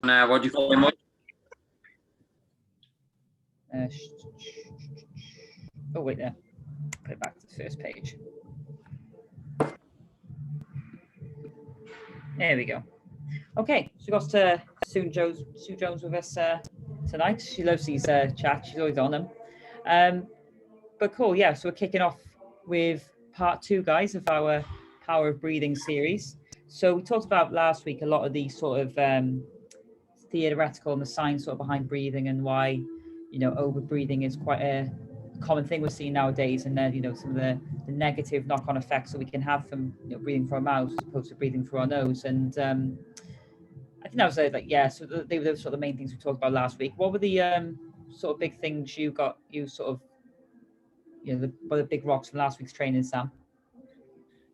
what do you call him? Oh, wait there. Put it back to the first page. There we go. Okay, so we got Sue Jones with us tonight. She loves these chats. She's always on them. But cool, yeah. So we're kicking off with part 2, guys, of our Power of Breathing series. So we talked about last week a lot of the sort of theoretical and the science sort of behind breathing and why, over breathing is quite a common thing we're seeing nowadays, and then some of the negative knock-on effects that we can have from breathing through our mouths as opposed to breathing through our nose. And I think that was so they were sort of the main things we talked about last week. What were the sort of big things what are the big rocks from last week's training, Sam?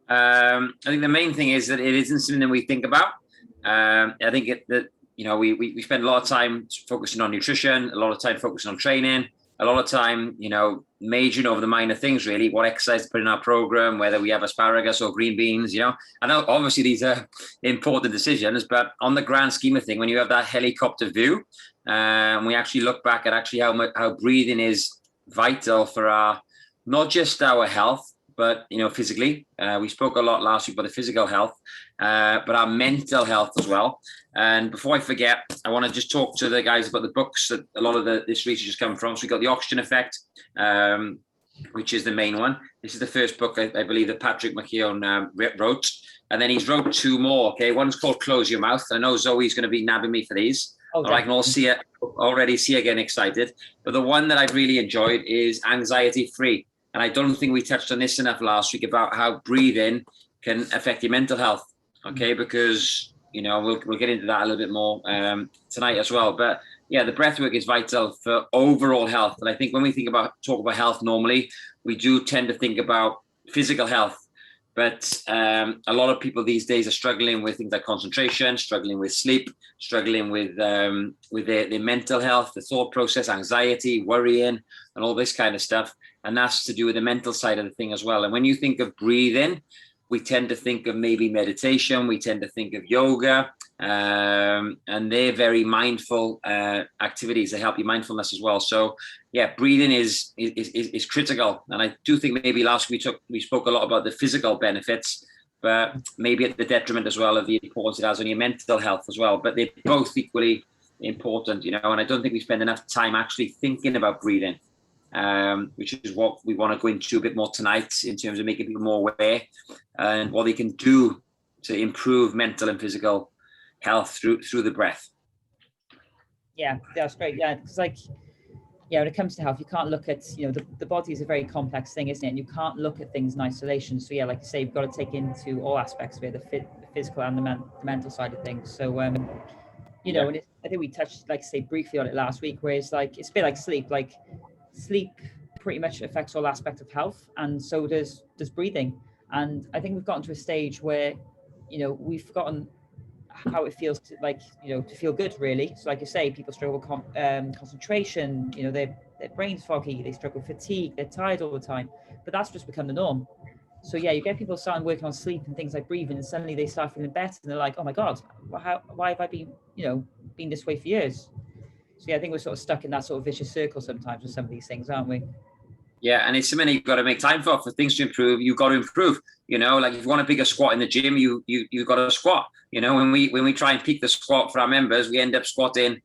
I think the main thing is that it isn't something that we think about. I think we spend a lot of time focusing on nutrition, a lot of time focusing on training, a lot of time, majoring over the minor things, really, what exercise to put in our program, whether we have asparagus or green beans, I know obviously these are important decisions, but on the grand scheme of things, when you have that helicopter view, we actually look back at actually how breathing is vital for not just our health, but, physically. We spoke a lot last week about the physical health, but our mental health as well. And before I forget, I want to just talk to the guys about the books that a lot of this research has come from. So we got The Oxygen Effect, which is the main one. This is the first book, I believe, that Patrick McKeown wrote. And then he's wrote 2 more. Okay, one's called Close Your Mouth. I know Zoe's going to be nabbing me for these. Or I can already see her getting excited. But the one that I've really enjoyed is Anxiety Free. And I don't think we touched on this enough last week about how breathing can affect your mental health. Okay, because we'll get into that a little bit more tonight as well. But yeah, the breath work is vital for overall health. And I think when we talk about health normally, we do tend to think about physical health. But a lot of people these days are struggling with things like concentration, struggling with sleep, struggling with their mental health, the thought process, anxiety, worrying, and all this kind of stuff. And that's to do with the mental side of the thing as well. And when you think of breathing, we tend to think of maybe meditation, we tend to think of yoga, and they're very mindful activities that help your mindfulness as well. So yeah, breathing is critical. And I do think maybe last week we spoke a lot about the physical benefits, but maybe at the detriment as well of the importance it has on your mental health as well. But they're both equally important, and I don't think we spend enough time actually thinking about breathing. Which is what we want to go into a bit more tonight in terms of making people more aware and what they can do to improve mental and physical health through the breath. Yeah, that's great. Yeah, because when it comes to health, you can't look at, the body is a very complex thing, isn't it? And you can't look at things in isolation. So yeah, like you say, you've got to take into all aspects of it, the physical and the mental side of things. So, and I think we touched, like I say, briefly on it last week, where it's a bit like sleep, sleep pretty much affects all aspects of health, and so does breathing. And I think we've gotten to a stage where we've forgotten how it feels to feel good, really. So like you say, people struggle with concentration, their brain's foggy, they struggle with fatigue, they're tired all the time, but that's just become the norm. So yeah, you get people starting working on sleep and things like breathing, and suddenly they start feeling better, and they're like, oh my god, why have I been been this way for years? So yeah, I think we're sort of stuck in that sort of vicious circle sometimes with some of these things, aren't we? Yeah, and it's something you've got to make time for things to improve. You've got to improve. Like if you want a bigger squat in the gym, you've got to squat. When we try and peak the squat for our members, we end up squatting,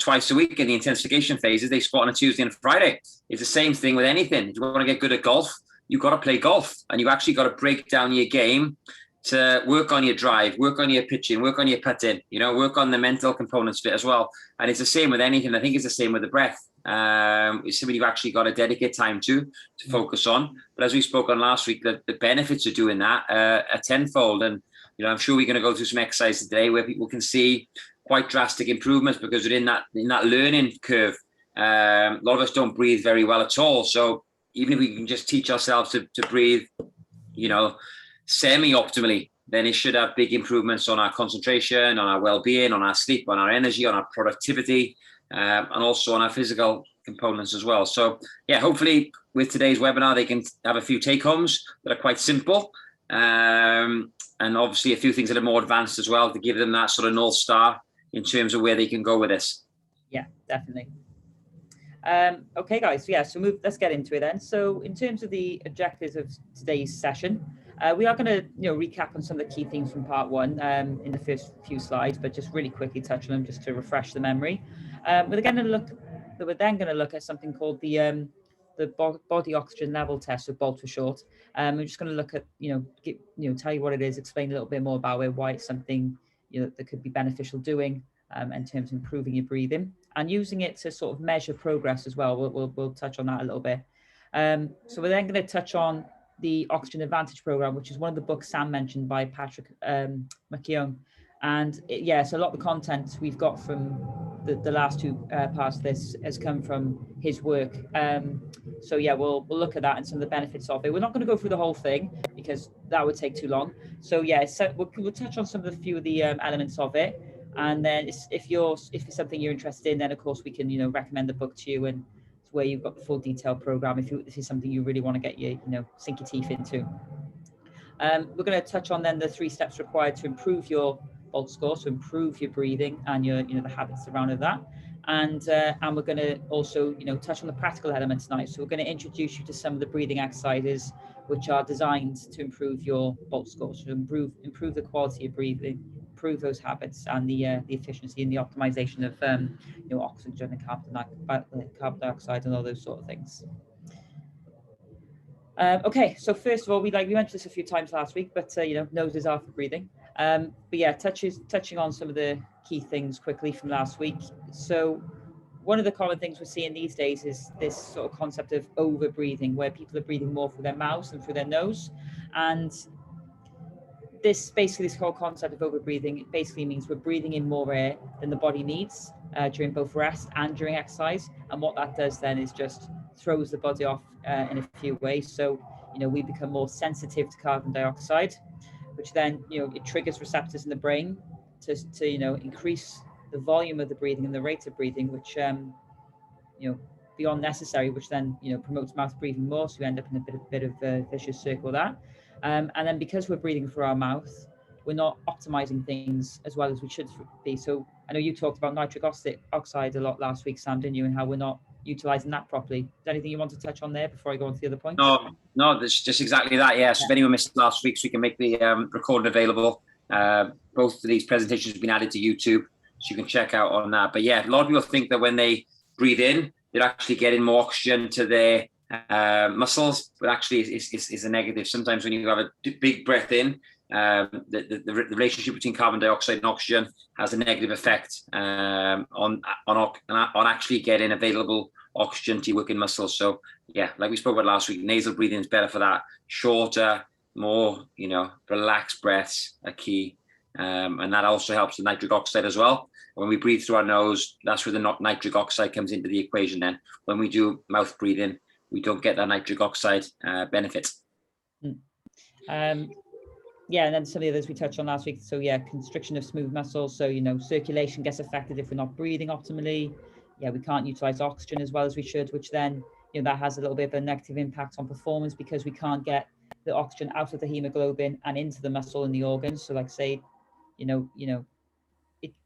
twice a week in the intensification phases. They squat on a Tuesday and Friday. It's the same thing with anything. If you want to get good at golf, you've got to play golf, and you actually got to break down your game to work on your drive, work on your pitching, work on your putting, work on the mental components of it as well. And it's the same with anything. I think it's the same with the breath. It's something you've actually got to dedicate time to focus on. But as we spoke on last week, the benefits of doing that are tenfold. And, I'm sure we're going to go through some exercises today where people can see quite drastic improvements because they're in that learning curve. A lot of us don't breathe very well at all. So even if we can just teach ourselves to breathe, semi-optimally, then it should have big improvements on our concentration, on our well-being, on our sleep, on our energy, on our productivity, and also on our physical components as well. So yeah, hopefully with today's webinar, they can have a few take-homes that are quite simple, and obviously a few things that are more advanced as well to give them that sort of North Star in terms of where they can go with this. Yeah, definitely. Okay, guys. So let's get into it then. So in terms of the objectives of today's session, we are going to recap on some of the key themes from part one in the first few slides, but just really quickly touch on them just to refresh the memory. We're then going to look at something called the body oxygen level test, or BOLT for short. We're just going to look at tell you what it is, explain a little bit more about it, why it's something that could be beneficial doing in terms of improving your breathing, and using it to sort of measure progress as well. We'll touch on that a little bit. So we're then going to touch on the Oxygen Advantage program, which is one of the books Sam mentioned by Patrick McKeown. And so a lot of the content we've got from the last two parts of this has come from his work. So we'll look at that and some of the benefits of it. We're not going to go through the whole thing because that would take too long. So we'll touch on some of the few of the elements of it. And then if it's something you're interested in, then of course we can recommend the book to you, and it's where you've got the full detailed program if this is something you really want to get sink your teeth into. We're going to touch on then the 3 steps required to improve your BOLT score, so improve your breathing and your the habits surrounding that. And we're going to also touch on the practical elements tonight. So we're going to introduce you to some of the breathing exercises which are designed to improve your BOLT score, so improve the quality of breathing, improve those habits, and the efficiency and the optimization of oxygen and carbon dioxide and all those sort of things. Okay, so first of all, we mentioned this a few times last week, but noses are for breathing. Touching on some of the key things quickly from last week. So one of the common things we're seeing these days is this sort of concept of over breathing, where people are breathing more through their mouths than through their nose. And this whole concept of over breathing basically means we're breathing in more air than the body needs during both rest and during exercise. And what that does then is just throws the body off in a few ways. So we become more sensitive to carbon dioxide, which then it triggers receptors in the brain to increase the volume of the breathing and the rate of breathing, which beyond necessary, which then promotes mouth breathing more. So we end up in a bit of a vicious circle there. And then because we're breathing through our mouth, we're not optimizing things as well as we should be. So I know you talked about nitric oxide a lot last week, Sam, didn't you, and how we're not utilizing that properly. Is there anything you want to touch on there before I go on to the other points? No, that's just exactly that. Yes. Yeah. If anyone missed last week, so we can make the recording available. Both of these presentations have been added to YouTube, so you can check out on that. But yeah, a lot of people think that when they breathe in, they're actually getting more oxygen to their muscles, but actually it's a negative. Sometimes when you have a big breath in, the relationship between carbon dioxide and oxygen has a negative effect on actually getting available oxygen to your working muscles. So yeah, like we spoke about last week, nasal breathing is better for that. Shorter, more relaxed breaths are key, and that also helps with nitric oxide as well. When we breathe through our nose, that's where the nitric oxide comes into the equation. Then when we do mouth breathing, we don't get that nitric oxide benefit. And then some of the others we touched on last week. So constriction of smooth muscles. So circulation gets affected if we're not breathing optimally. We can't utilize oxygen as well as we should, which then that has a little bit of a negative impact on performance because we can't get the oxygen out of the hemoglobin and into the muscle and the organs. So like say,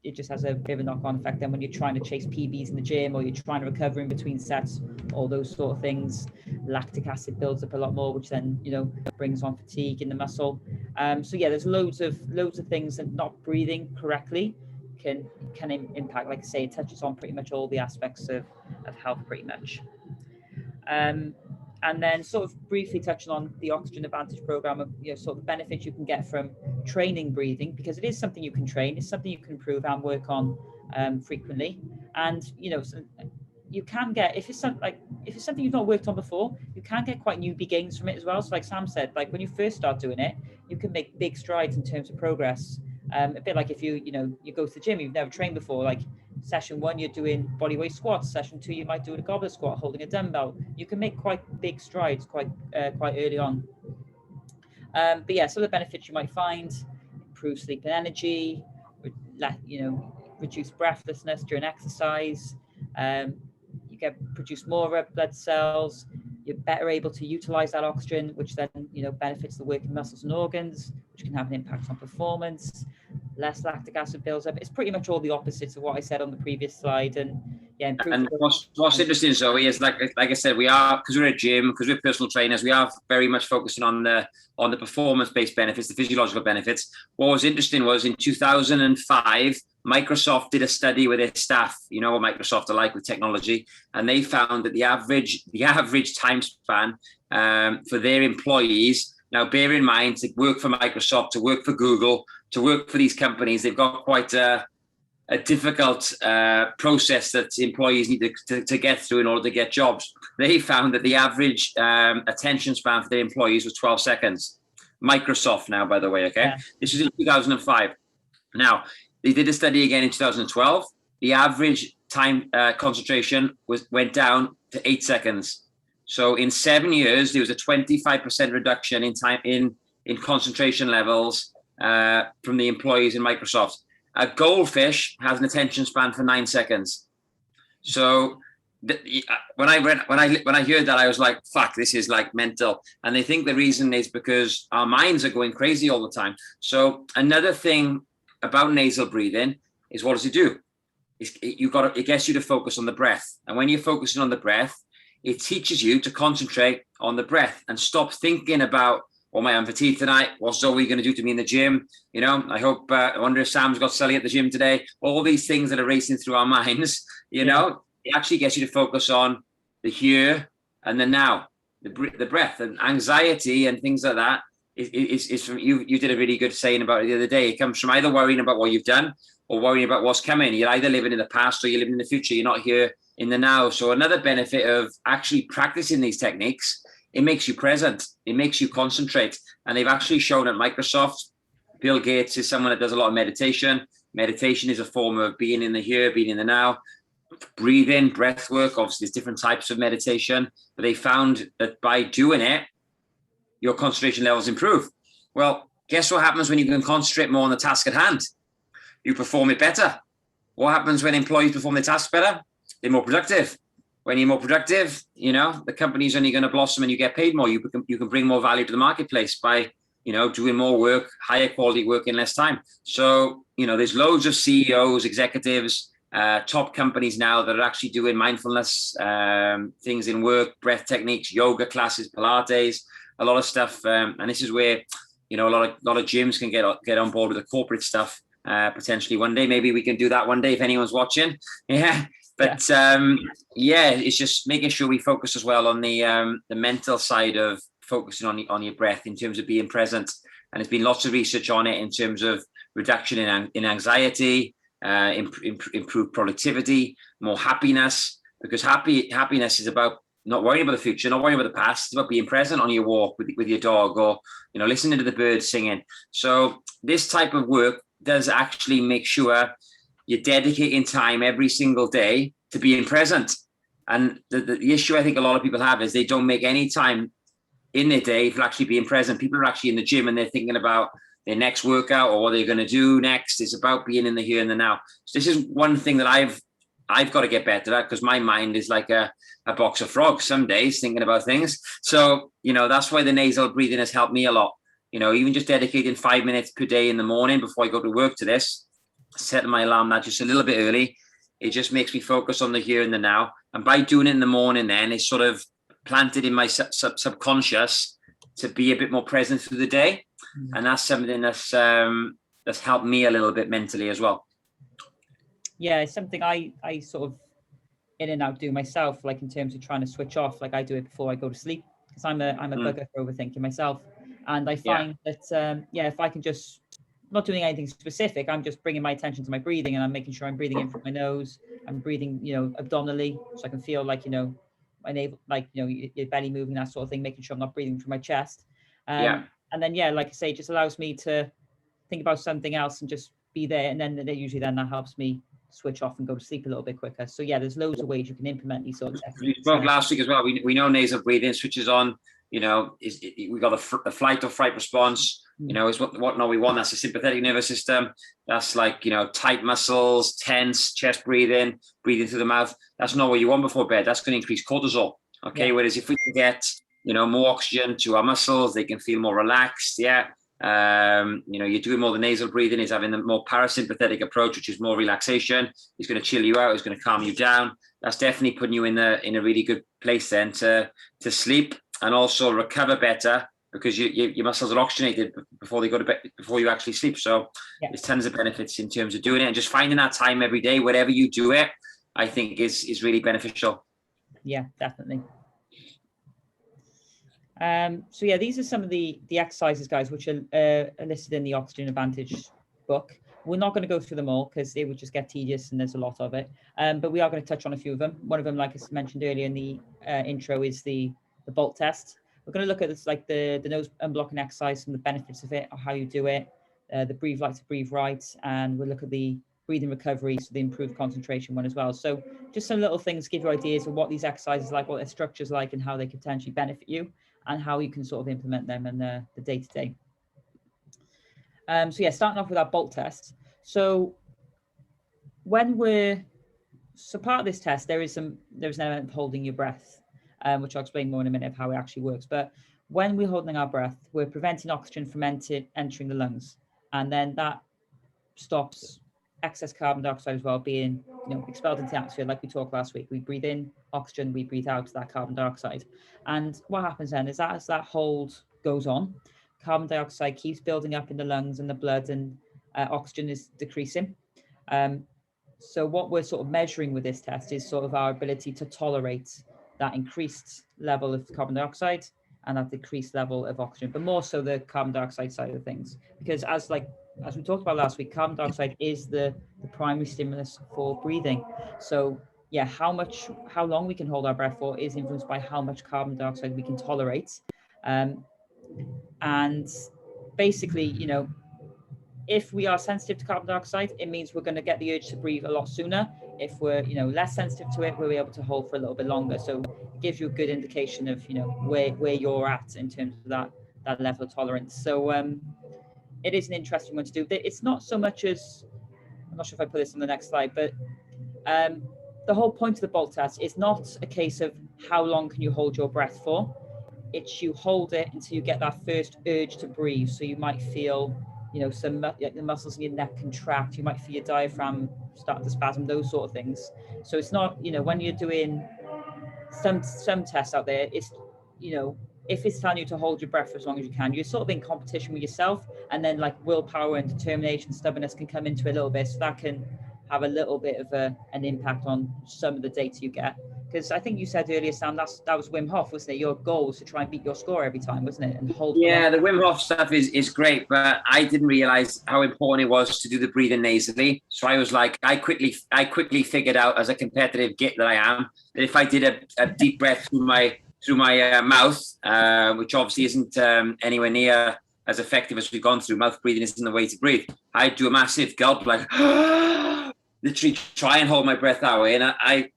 it just has a bit of a knock-on effect then when you're trying to chase PBs in the gym, or you're trying to recover in between sets, all those sort of things. Lactic acid builds up a lot more, which then brings on fatigue in the muscle. There's loads of things that not breathing correctly can impact. Like I say, it touches on pretty much all the aspects of health pretty much. And then sort of briefly touching on the Oxygen Advantage program of sort of the benefits you can get from training breathing, because it is something you can train, it's something you can improve and work on frequently. And so you can get, if it's something you've not worked on before, you can get quite newbie gains from it as well. So like Sam said, like when you first start doing it, you can make big strides in terms of progress. A bit like if you go to the gym, you've never trained before, like session 1 you're doing bodyweight squats, session 2 you might do a goblet squat holding a dumbbell. You can make quite big strides quite early on. Some of the benefits you might find: improve sleep and energy, reduce breathlessness during exercise, you produce more red blood cells, you're better able to utilize that oxygen, which then benefits the working muscles and organs, which can have an impact on performance. less lactic acid builds up. It's pretty much all the opposites of what I said on the previous slide. And yeah, and what's interesting, Zoe, is like I said, we are, because we're a gym, because we're personal trainers, we are very much focusing on the performance-based benefits, the physiological benefits. What was interesting was in 2005, Microsoft did a study with their staff. You know what Microsoft are like with technology, and they found that the average time span for their employees. Now, bear in mind, to work for Microsoft, to work for Google, to work for these companies, they've got quite a difficult process that employees need to get through in order to get jobs. They found that the average attention span for their employees was 12 seconds. Microsoft now, by the way, okay? Yeah. This was in 2005. Now, they did a study again in 2012. The average time concentration went down to 8 seconds. So in 7 years, there was a 25% reduction in time in concentration levels from the employees in Microsoft. A goldfish has an attention span for 9 seconds. So when I heard that, I was like, "Fuck, this is like mental." And they think the reason is because our minds are going crazy all the time. So another thing about nasal breathing is, what does it do? It gets you to focus on the breath, and when you're focusing on the breath, it teaches you to concentrate on the breath and stop thinking about, "Oh, my, I'm fatigued tonight. What's Zoe going to do to me in the gym? You know, I wonder if Sam's got Sully at the gym today." All these things that are racing through our minds, you know, it actually gets you to focus on the here and the now, the breath, and anxiety and things like that. Is from you. You did a really good saying about it the other day. It comes from either worrying about what you've done or worrying about what's coming. You're either living in the past or you're living in the future. You're not here in the now. So another benefit of actually practicing these techniques, it makes you present. It makes you concentrate. And they've actually shown at Microsoft, Bill Gates is someone that does a lot of meditation. Meditation is a form of being in the here, being in the now. Breathing, breath work, obviously there's different types of meditation, but they found that by doing it, your concentration levels improve. Well, guess what happens when you can concentrate more on the task at hand? You perform it better. What happens when employees perform their tasks better? They're more productive. When you're more productive, you know, the company's only going to blossom and you get paid more. You can bring more value to the marketplace by, you know, doing more work, higher quality work in less time. So, you know, there's loads of CEOs, executives, top companies now that are actually doing mindfulness things in work, breath techniques, yoga classes, Pilates, a lot of stuff. And this is where, you know, a lot of gyms can get on board with the corporate stuff potentially one day. Maybe we can do that one day if anyone's watching. Yeah. But it's just making sure we focus as well on the mental side of focusing on your breath in terms of being present. And there's been lots of research on it in terms of reduction in anxiety, improved productivity, more happiness, because happiness is about not worrying about the future, not worrying about the past. It's about being present on your walk with your dog, or, you know, listening to the birds singing. So this type of work does actually make sure you're dedicating time every single day to being present. And the issue I think a lot of people have is they don't make any time in their day for actually being present. People are actually in the gym and they're thinking about their next workout or what they're going to do next. It's about being in the here and the now. So this is one thing that I've got to get better at, because my mind is like a box of frogs some days thinking about things. So, you know, that's why the nasal breathing has helped me a lot. You know, even just dedicating 5 minutes per day in the morning before I go to work to this, setting my alarm that just a little bit early, it just makes me focus on the here and the now. And by doing it in the morning, then it's sort of planted in my subconscious to be a bit more present through the day. Mm-hmm. And that's something that's helped me a little bit mentally as well. Yeah, it's something I sort of in and out do myself, like in terms of trying to switch off. Like I do it before I go to sleep, because I'm a bugger for overthinking myself. And I find that, if I can just, not doing anything specific, I'm just bringing my attention to my breathing, and I'm making sure I'm breathing in from my nose. I'm breathing, you know, abdominally, so I can feel like, you know, my navel, like, you know, your belly moving, that sort of thing, making sure I'm not breathing from my chest. And then, like I say, it just allows me to think about something else and just be there. And then usually that helps me switch off and go to sleep a little bit quicker. So there's loads of ways you can implement these sorts of techniques. We spoke last week as well. We know nasal breathing switches on, you know, we got a flight or fright response, you know, is what we want. That's the sympathetic nervous system. That's like, you know, tight muscles, tense, chest breathing through the mouth. That's not what you want before bed. That's going to increase cortisol. Okay. Yeah. Whereas if we can get, you know, more oxygen to our muscles, they can feel more relaxed. Yeah. You're doing more the nasal breathing, is having the more parasympathetic approach, which is more relaxation. It's going to chill you out. It's going to calm you down. That's definitely putting you in a really good place then to sleep and also recover better, because your muscles are oxygenated before they go to bed, before you actually sleep. So there's tons of benefits in terms of doing it, and just finding that time every day, wherever you do it, I think is really beneficial. Yeah, definitely. So yeah, these are some of the exercises, guys, which are listed in the Oxygen Advantage book. We're not going to go through them all because it would just get tedious and there's a lot of it. But we are going to touch on a few of them. One of them, like I mentioned earlier in the intro, is the Bolt test. We're going to look at this, like the nose unblocking exercise and the benefits of it, or how you do it, the breathe light to breathe right, and we'll look at the breathing recovery, so the improved concentration one as well. So just some little things to give you ideas of what these exercises are like, what their structure's like, and how they could potentially benefit you, and how you can sort of implement them in the day-to-day. So yeah, starting off with our Bolt test. So part of this test, there's an element of holding your breath, which I'll explain more in a minute of how it actually works. But when we're holding our breath, we're preventing oxygen from entering the lungs, and then that stops excess carbon dioxide as well being expelled into the atmosphere. Like we talked last week, we breathe in oxygen, we breathe out that carbon dioxide. And what happens then is that as that hold goes on, carbon dioxide keeps building up in the lungs and the blood, and oxygen is decreasing. So what we're sort of measuring with this test is sort of our ability to tolerate that increased level of carbon dioxide and that decreased level of oxygen, but more so the carbon dioxide side of things. Because as we talked about last week, carbon dioxide is the primary stimulus for breathing. So yeah, how long we can hold our breath for is influenced by how much carbon dioxide we can tolerate. And basically, if we are sensitive to carbon dioxide, it means we're going to get the urge to breathe a lot sooner. If we're less sensitive to it, we'll be able to hold for a little bit longer. So it gives you a good indication of where you're at in terms of that level of tolerance. So it is an interesting one to do. It's not so much as, I'm not sure if I put this on the next slide, but the whole point of the Bolt test is not a case of how long can you hold your breath for. It's you hold it until you get that first urge to breathe. So you might feel the muscles in your neck contract, you might feel your diaphragm start to spasm, those sort of things. So it's not, when you're doing some tests out there, it's, if it's telling you to hold your breath for as long as you can, you're sort of in competition with yourself, and then like willpower and determination, stubbornness can come into it a little bit. So that can have a little bit of an impact on some of the data you get. Because I think you said earlier, Sam, that was Wim Hof, wasn't it? Your goal was to try and beat your score every time, wasn't it? And hold. Yeah, the Wim Hof stuff is great, but I didn't realize how important it was to do the breathing nasally. So I was like, I quickly figured out, as a competitive git that I am, that if I did a deep breath through my mouth, which obviously isn't anywhere near as effective as we've gone through, mouth breathing isn't the way to breathe. I'd do a massive gulp, like literally try and hold my breath that way, and I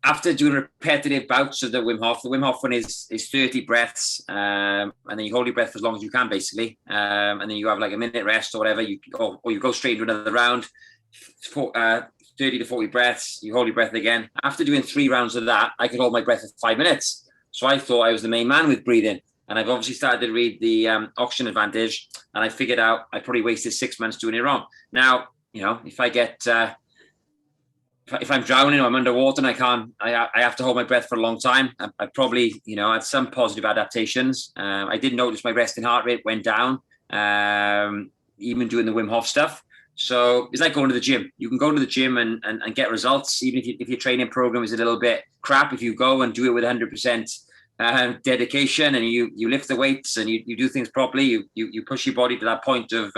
after doing repetitive bouts of the Wim Hof one is 30 breaths, and then you hold your breath for as long as you can, basically, and then you have like a minute rest or whatever, or you go straight into another round, 30 to 40 breaths, you hold your breath again. After doing 3 rounds of that, I could hold my breath for 5 minutes. So I thought I was the main man with breathing, and I've obviously started to read the Oxygen Advantage, and I figured out I probably wasted 6 months doing it wrong. Now, if I get if I'm drowning or I'm underwater and I have to hold my breath for a long time, I probably, had some positive adaptations. I did notice my resting heart rate went down, even doing the Wim Hof stuff. So it's like going to the gym. You can go to the gym and get results, even if your training program is a little bit crap. If you go and do it with 100% dedication, and you lift the weights and you do things properly, you push your body to that point of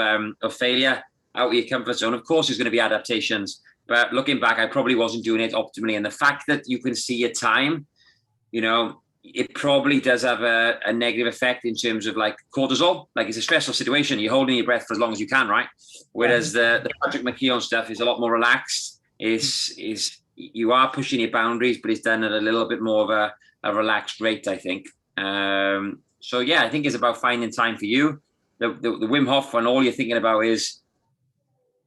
failure, out of your comfort zone. Of course, there's going to be adaptations. But looking back, I probably wasn't doing it optimally. And the fact that you can see your time, it probably does have a negative effect in terms of like cortisol. Like, it's a stressful situation. You're holding your breath for as long as you can, right? Whereas the Patrick McKeown stuff is a lot more relaxed. You are pushing your boundaries, but it's done at a little bit more of a relaxed rate, I think. So yeah, I think it's about finding time for you. The Wim Hof one, all you're thinking about is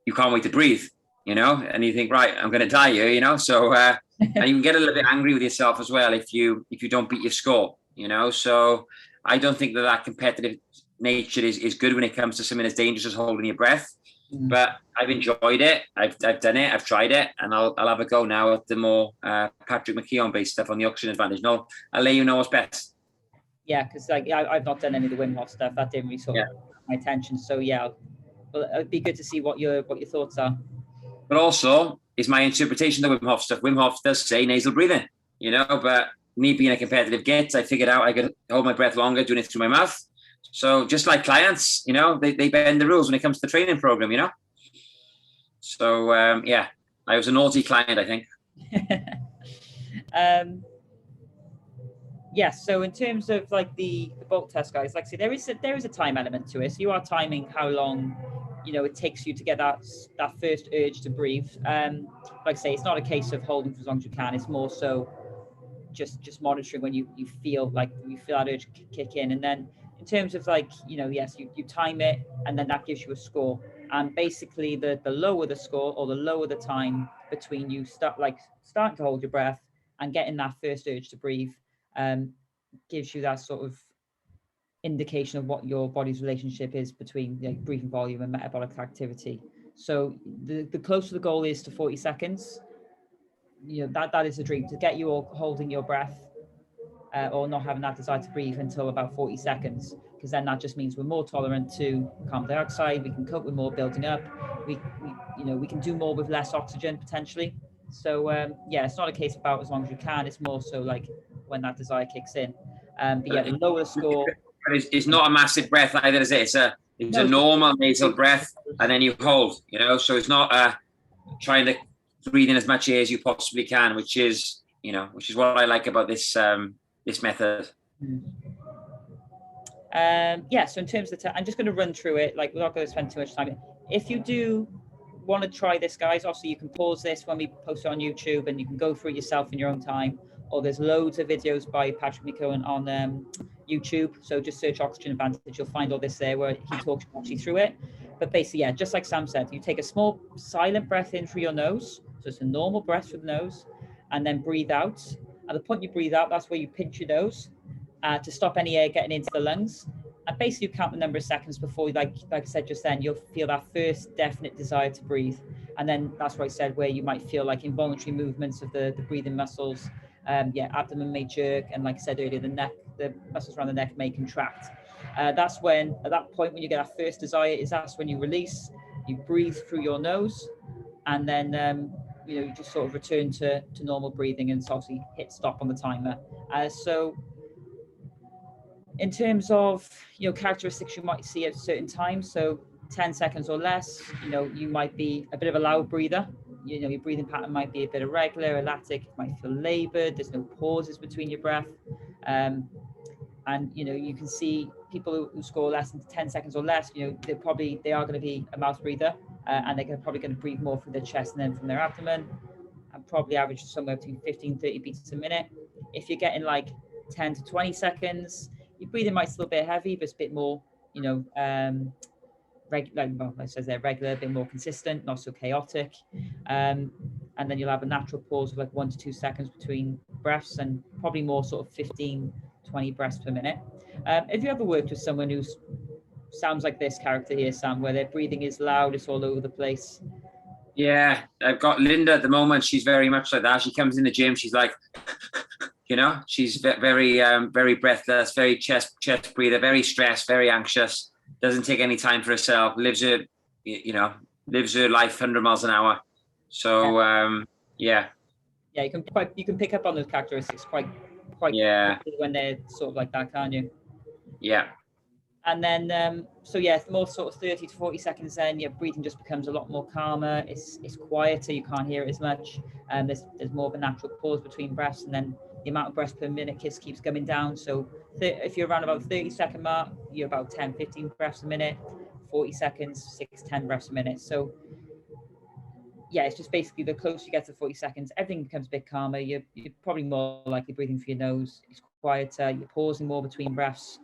you can't wait to breathe. And you think, right, I'm going to die here, so, and you can get a little bit angry with yourself as well if you don't beat your score, so I don't think that competitiveness nature is good when it comes to something as dangerous as holding your breath. Mm. But I've enjoyed it. I've done it. I've tried it, and I'll have a go now at the more Patrick McKeown based stuff on the oxygen advantage. No, I'll let you know what's best. Yeah, because like I've not done any of the Wim Hof stuff. That didn't really sort of my attention. So yeah, well, it'd be good to see what your thoughts are. But also, is my interpretation of the Wim Hof stuff. Wim Hof does say nasal breathing, you know, but me being a competitive git, I figured out I could hold my breath longer doing it through my mouth. So just like clients, you know, they bend the rules when it comes to the training program, you know. So yeah, I was a naughty client, I think. Yes. So in terms of like the bulk test, guys, like I say, there is a time element to it. So you are timing how long, you know, it takes you to get that first urge to breathe. Like I say, it's not a case of holding for as long as you can. It's more so just monitoring when you feel that urge kick in. And then in terms of like, you know, yes, you time it, and then that gives you a score. And basically the lower the score, or the lower the time between you starting to hold your breath and getting that first urge to breathe, gives you that sort of indication of what your body's relationship is between, you know, breathing volume and metabolic activity. So the closer the goal is to 40 seconds, you know, that is the dream, to get you all holding your breath or not having that desire to breathe until about 40 seconds, because then that just means we're more tolerant to carbon dioxide. We can cope with more building up. We can do more with less oxygen potentially. So yeah, it's not a case about as long as you can. It's more so like when that desire kicks in. But yeah, the lower the score. It's not a massive breath either, is it? It's a normal nasal breath, and then you hold, you know. So it's not trying to breathe in as much air as you possibly can, which is what I like about this this method. Yeah, so in terms of I'm just going to run through it. Like, we're not going to spend too much time. If you do want to try this, guys, obviously you can pause this when we post it on YouTube, and you can go through it yourself in your own time. Or there's loads of videos by Patrick McKeown on YouTube. So just search Oxygen Advantage. You'll find all this there where he talks actually through it. But basically, yeah, just like Sam said, you take a small silent breath in through your nose. So it's a normal breath through the nose, and then breathe out. At the point you breathe out, that's where you pinch your nose to stop any air getting into the lungs. And basically, you count the number of seconds before, like I said just then, you'll feel that first definite desire to breathe. And then that's what I said, where you might feel like involuntary movements of the breathing muscles. Yeah, abdomen may jerk, and like I said earlier, the muscles around the neck may contract. That's when, at that point, when you get that first desire, that's when you release. You breathe through your nose, and then you just sort of return to normal breathing, and obviously hit stop on the timer. So in terms of characteristics you might see at certain times, so 10 seconds or less, you might be a bit of a loud breather. Your breathing pattern might be a bit irregular, erratic, it might feel labored, there's no pauses between your breath. And you can see people who score less than 10 seconds or less, they are going to be a mouth breather, and they're probably going to breathe more from their chest and then from their abdomen, and probably average somewhere between 15-30 beats a minute. If you're getting like 10 to 20 seconds, your breathing might still be heavy, but it's a bit more, regular, it says they're regular, a bit more consistent, not so chaotic. And then you'll have a natural pause of like 1 to 2 seconds between breaths, and probably more sort of 15-20 breaths per minute. Have you ever worked with someone who sounds like this character here, Sam, where their breathing is loud, it's all over the place? Yeah, I've got Linda at the moment. She's very much like that. She comes in the gym, she's like, she's very, very breathless, very chest breather, very stressed, very anxious. Doesn't take any time for herself. Lives her life 100 miles an hour. So yeah. Yeah, you can pick up on those characteristics quite when they're sort of like that, can't you? Yeah. And then so yeah, more sort of 30 to 40 seconds, then your breathing just becomes a lot more calmer. It's quieter, you can't hear it as much. There's more of a natural pause between breaths, and then the amount of breaths per minute keeps coming down. So if you're around about the 30-second mark, you're about 10-15 breaths a minute. 40 seconds, 6-10 breaths a minute. So yeah, it's just basically the closer you get to 40 seconds, everything becomes a bit calmer. You're probably more likely breathing through your nose. It's quieter. You're pausing more between breaths.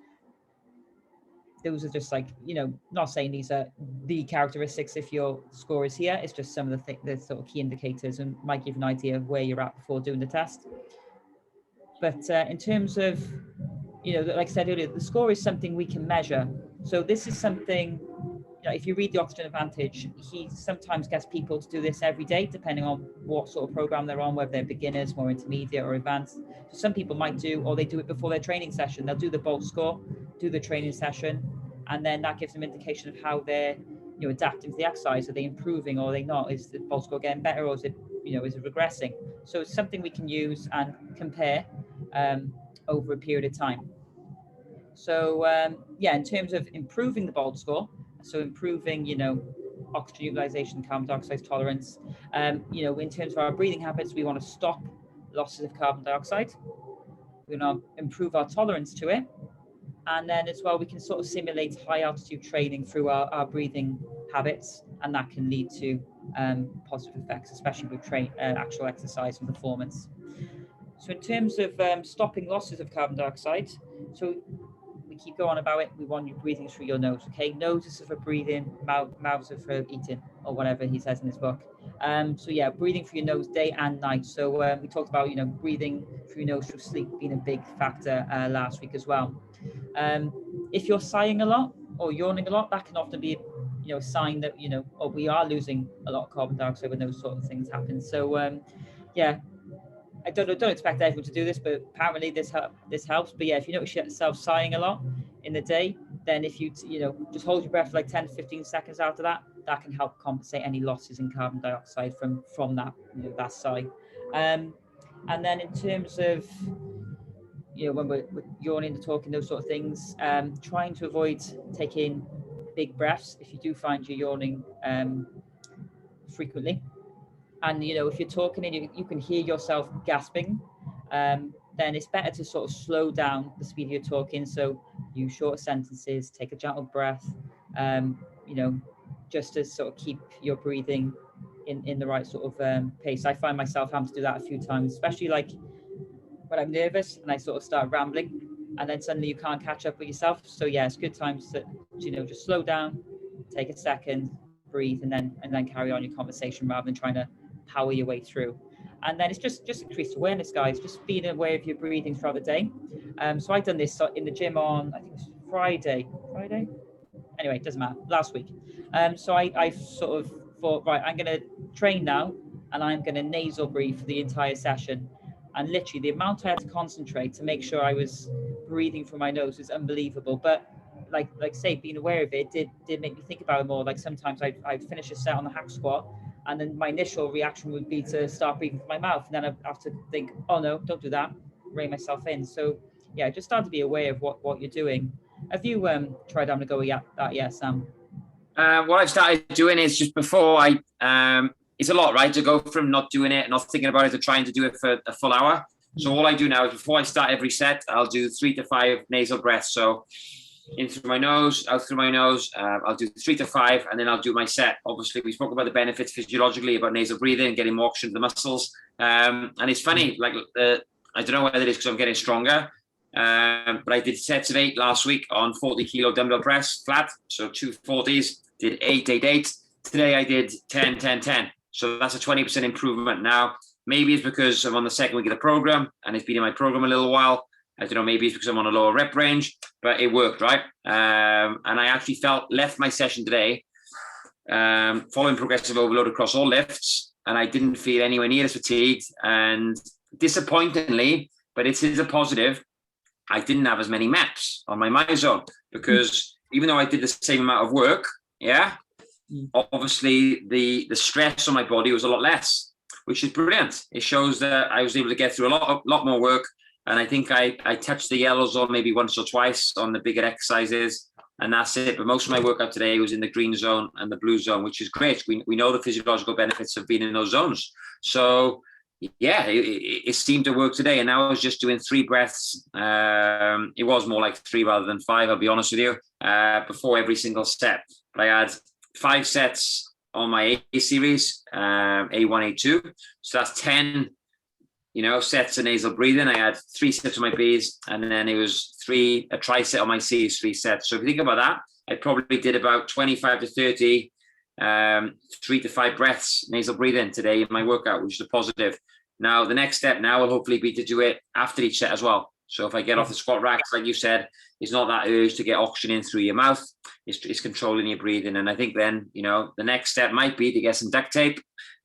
Those are just like, not saying these are the characteristics if your score is here. It's just some of the sort of key indicators, and might give an idea of where you're at before doing the test. But in terms of, like I said earlier, the score is something we can measure. So this is something, if you read the Oxygen Advantage, he sometimes gets people to do this every day, depending on what sort of program they're on, whether they're beginners, more intermediate or advanced. So some people might do, or they do it before their training session. They'll do the bolt score, do the training session, and then that gives them indication of how they're adapting to the exercise. Are they improving or are they not? Is the bolt score getting better, or is it is it regressing? So it's something we can use and compare over a period of time. So in terms of improving the bolt score, so improving oxygen utilization, carbon dioxide tolerance, in terms of our breathing habits, we want to stop losses of carbon dioxide. We want to improve our tolerance to it. And then as well, we can sort of simulate high altitude training through our breathing habits, and that can lead to positive effects, especially with actual exercise and performance. So in terms of stopping losses of carbon dioxide, so we keep going about it. We want you breathing through your nose, okay? Nose is for breathing, mouths are for eating, or whatever he says in his book. So yeah, breathing through your nose day and night. So we talked about, breathing through your nose through sleep being a big factor last week as well. If you're sighing a lot or yawning a lot, that can often be, a sign that, or we are losing a lot of carbon dioxide when those sort of things happen. So I don't expect everyone to do this, but apparently this helps. But yeah, if you notice yourself sighing a lot in the day, then if you just hold your breath for like 10 to 15 seconds after that, that can help compensate any losses in carbon dioxide from that that sigh. And then in terms of when we're yawning and talking, those sort of things, trying to avoid taking big breaths if you do find you're yawning frequently. And if you're talking and you can hear yourself gasping, then it's better to sort of slow down the speed you're talking. So use shorter sentences, take a gentle breath, just to sort of keep your breathing in the right sort of pace. I find myself having to do that a few times, especially like when I'm nervous and I sort of start rambling, and then suddenly you can't catch up with yourself. So yeah, it's good times to just slow down, take a second, breathe, and then carry on your conversation rather than trying to power your way through. And then it's just increased awareness, guys, just being aware of your breathing throughout the day. So I've done this in the gym on, I think it was Friday, anyway, it doesn't matter, last week. So I sort of thought, right, I'm going to train now and I'm going to nasal breathe for the entire session. And literally the amount I had to concentrate to make sure I was breathing through my nose is unbelievable. But like say, being aware of it did make me think about it more. Like sometimes I'd finish a set on the hack squat, and then my initial reaction would be to start breathing through my mouth. And then I have to think, oh no, don't do that, rein myself in. So yeah, just start to be aware of what you're doing. Have you tried having a go at that yet, Sam? What I've started doing is just before it's a lot, right? To go from not doing it, not thinking about it, to trying to do it for a full hour. So all I do now is before I start every set, I'll do 3 to 5 nasal breaths. So in through my nose, out through my nose. I'll do 3 to 5, and then I'll do my set. Obviously, we spoke about the benefits physiologically about nasal breathing, getting more oxygen to the muscles. And it's funny, like I don't know whether it is because I'm getting stronger, but I did sets of 8 last week on 40 kilo dumbbell press flat. So 2 40s, did 8, 8, 8. Today I did 10, 10, 10. So that's a 20% improvement. Now, maybe it's because I'm on the second week of the program and it's been in my program a little while. I don't know, maybe it's because I'm on a lower rep range, but it worked, right? And I actually left my session today following progressive overload across all lifts, and I didn't feel anywhere near as fatigued. And disappointingly, but it is a positive, I didn't have as many MAPs on my MyZone, because even though I did the same amount of work, obviously the stress on my body was a lot less, which is brilliant. It shows that I was able to get through a lot more work. And I think I touched the yellow zone maybe once or twice on the bigger exercises, and that's it. But most of my workout today was in the green zone and the blue zone, which is great. We know the physiological benefits of being in those zones. So yeah, it seemed to work today. And now I was just doing 3 breaths. It was more like 3 rather than 5, I'll be honest with you, before every single set. But I had 5 sets on my A series, A1, A2. So that's 10, sets of nasal breathing. I had 3 sets on my Bs, and then it was a tri-set on my Cs, 3 sets. So if you think about that, I probably did about 25 to 30, 3 to 5 breaths nasal breathing today in my workout, which is a positive. Now, the next step now will hopefully be to do it after each set as well. So if I get off the squat racks, like you said, it's not that urge to get oxygen in through your mouth. It's controlling your breathing. And I think then, the next step might be to get some duct tape,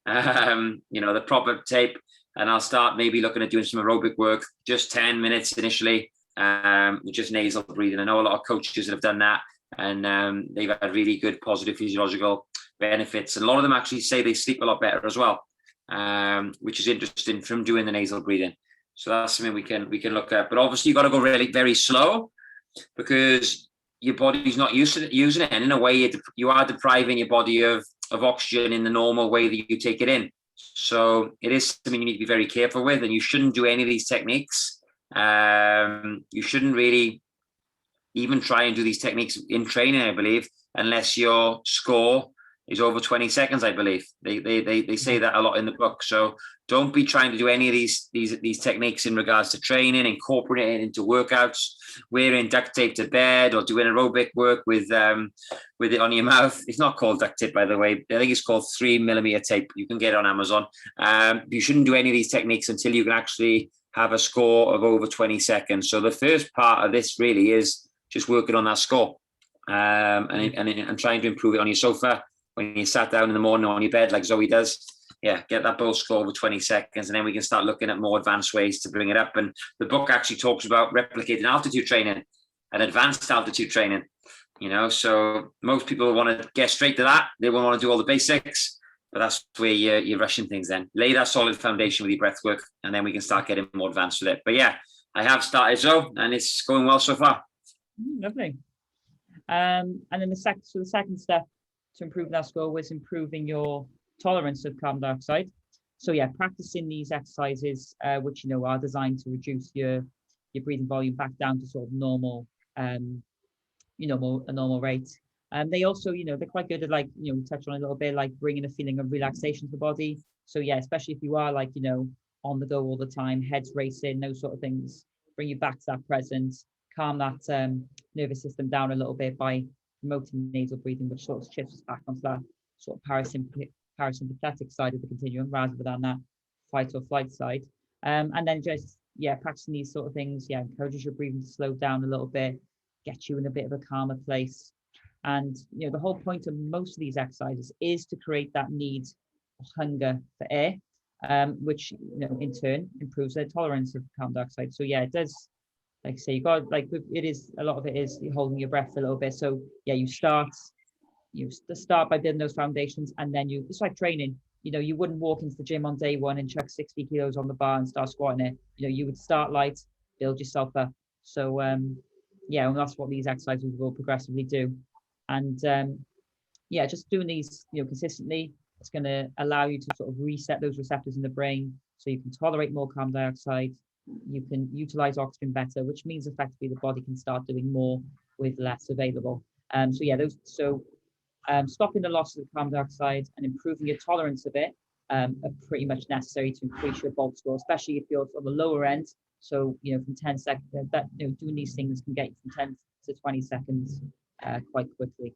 the proper tape. And I'll start maybe looking at doing some aerobic work, just 10 minutes initially, with just nasal breathing. I know a lot of coaches that have done that, and they've had really good positive physiological benefits. And a lot of them actually say they sleep a lot better as well, which is interesting from doing the nasal breathing. So that's something we can look at. But obviously you've got to go really very slow, because your body's not used to using it. And in a way, you are depriving your body of oxygen in the normal way that you take it in. So it is something you need to be very careful with, and you shouldn't do any of these techniques. You shouldn't really even try and do these techniques in training, I believe, unless your score is over 20 seconds, I believe. They say that a lot in the book. So don't be trying to do any of these techniques in regards to training, incorporating it into workouts, wearing duct tape to bed, or doing aerobic work with it on your mouth. It's not called duct tape, by the way. I think it's called 3mm tape. You can get it on Amazon. You shouldn't do any of these techniques until you can actually have a score of over 20 seconds. So the first part of this really is just working on that score, and trying to improve it on your sofa when you sat down in the morning on your bed, like Zoe does. Yeah, get that bow score over 20 seconds, and then we can start looking at more advanced ways to bring it up. And the book actually talks about replicating altitude training and advanced altitude training. So most people want to get straight to that. They won't want to do all the basics, but that's where you're rushing things then. Lay that solid foundation with your breath work, and then we can start getting more advanced with it. But yeah, I have started, Zoe, and it's going well so far. Lovely. And then the second step to improve that score was improving your tolerance of carbon dioxide. So yeah, practicing these exercises, which are designed to reduce your breathing volume back down to sort of normal, a normal rate. They also, they're quite good at, like, we touched on a little bit, like bringing a feeling of relaxation to the body. So yeah, especially if you are like, on the go all the time, heads racing, those sort of things, bring you back to that presence, calm that nervous system down a little bit by promoting nasal breathing, which sort of shifts us back onto that sort of parasympathetic side of the continuum rather than that fight or flight side. And then just, practicing these sort of things, encourages your breathing to slow down a little bit, get you in a bit of a calmer place. And, the whole point of most of these exercises is to create that need or hunger for air, which, in turn improves their tolerance of carbon dioxide. So yeah, it does. Like I say, you got, like, it is, a lot of it is holding your breath a little bit. So yeah, you start by building those foundations, and then it's like training. You wouldn't walk into the gym on day one and chuck 60 kilos on the bar and start squatting it. You would start light, build yourself up. So and that's what these exercises will progressively do. And just doing these, consistently, it's going to allow you to sort of reset those receptors in the brain, so you can tolerate more carbon dioxide. You can utilize oxygen better, which means effectively the body can start doing more with less available. Stopping the loss of the carbon dioxide and improving your tolerance of it are pretty much necessary to increase your BOLT score, especially if you're on the lower end. So, from 10 seconds, doing these things can get you from 10 to 20 seconds quite quickly.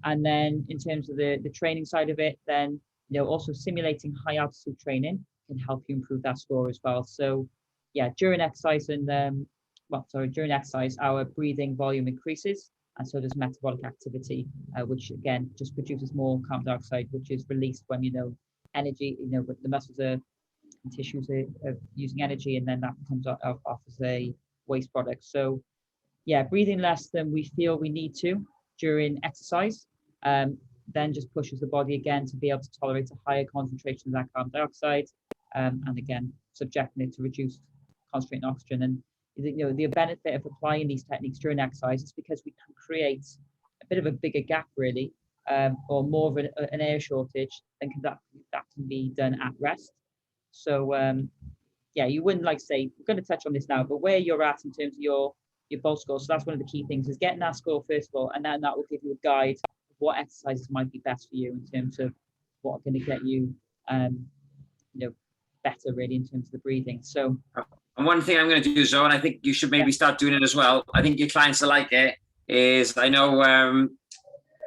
And then in terms of the training side of it, then, also simulating high altitude training can help you improve that score as well. So yeah, during exercise our breathing volume increases, and so does metabolic activity, which again just produces more carbon dioxide, which is released when energy, the muscles and tissues are using energy, and then that comes off as a waste product. So yeah, breathing less than we feel we need to during exercise, then just pushes the body again to be able to tolerate a higher concentration of that carbon dioxide, and again subjecting it to reduced concentrated oxygen. And the benefit of applying these techniques during exercise is because we can create a bit of a bigger gap, really, or more of an air shortage than that can be done at rest. So you wouldn't, like, say, we're going to touch on this now, but where you're at in terms of your BOLT score. So that's one of the key things, is getting that score first of all, and then that will give you a guide of what exercises might be best for you in terms of what are going to get you better, really, in terms of the breathing. So, and one thing I'm going to do, Zoe, and I think you should maybe start doing it as well, I think your clients will like it, is I know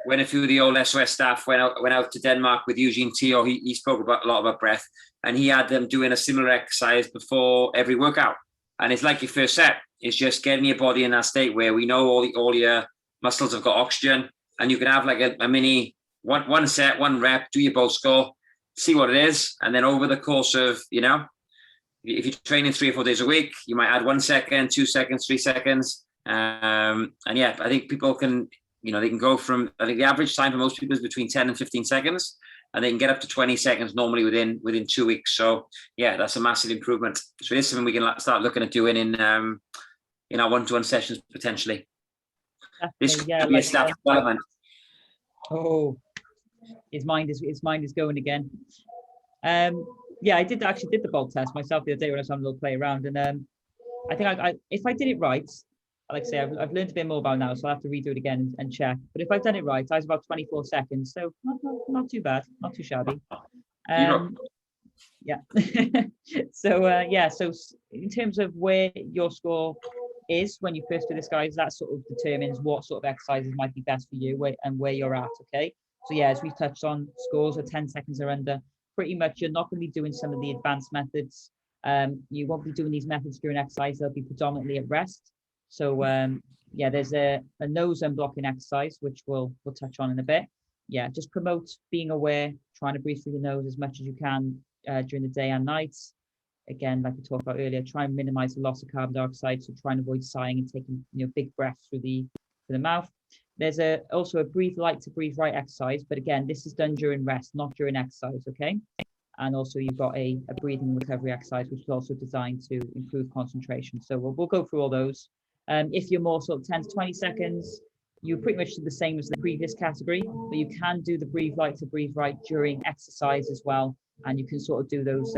when a few of the old SOS staff went out to Denmark with Eugene Teo, he spoke a lot about breath, and he had them doing a similar exercise before every workout. And it's like your first set. It's just getting your body in that state where we know all your muscles have got oxygen, and you can have like a mini one set, one rep, do your bow score, see what it is. And then over the course of, if you're training 3 or 4 days a week, you might add 1 second, 2 seconds, 3 seconds. And yeah, I think people can, they can go from, I think the average time for most people is between 10 and 15 seconds, and they can get up to 20 seconds normally within 2 weeks. So yeah, that's a massive improvement. So it's something we can start looking at doing in our one-to-one sessions potentially. This could be a staff development. Oh, his mind is going again. Yeah, I actually did the bolt test myself the other day when I was having a little play around, and I think I if I did it right, like I say, I've learned a bit more about it now, so I'll have to redo it again and check. But if I've done it right, I was about 24 seconds, so not too bad, not too shabby. Yeah. So yeah, so in terms of where your score is when you first do this, guys, that sort of determines what sort of exercises might be best for you and where you're at. Okay. So yeah, as we've touched on, scores are 10 seconds or under. Pretty much, you're not going to be doing some of the advanced methods. You won't be doing these methods during exercise. They'll be predominantly at rest. So yeah, there's a nose unblocking exercise, which we'll touch on in a bit. Yeah, just promote being aware, trying to breathe through the nose as much as you can during the day and nights. Again, like we talked about earlier, try and minimize the loss of carbon dioxide. So try and avoid sighing and taking big breaths through the mouth. There's also a breathe light to breathe right exercise, but again, this is done during rest, not during exercise, okay? And also you've got a breathing recovery exercise, which is also designed to improve concentration. So we'll go through all those. If you're more sort of 10 to 20 seconds, you pretty much do the same as the previous category, but you can do the breathe light to breathe right during exercise as well. And you can sort of do those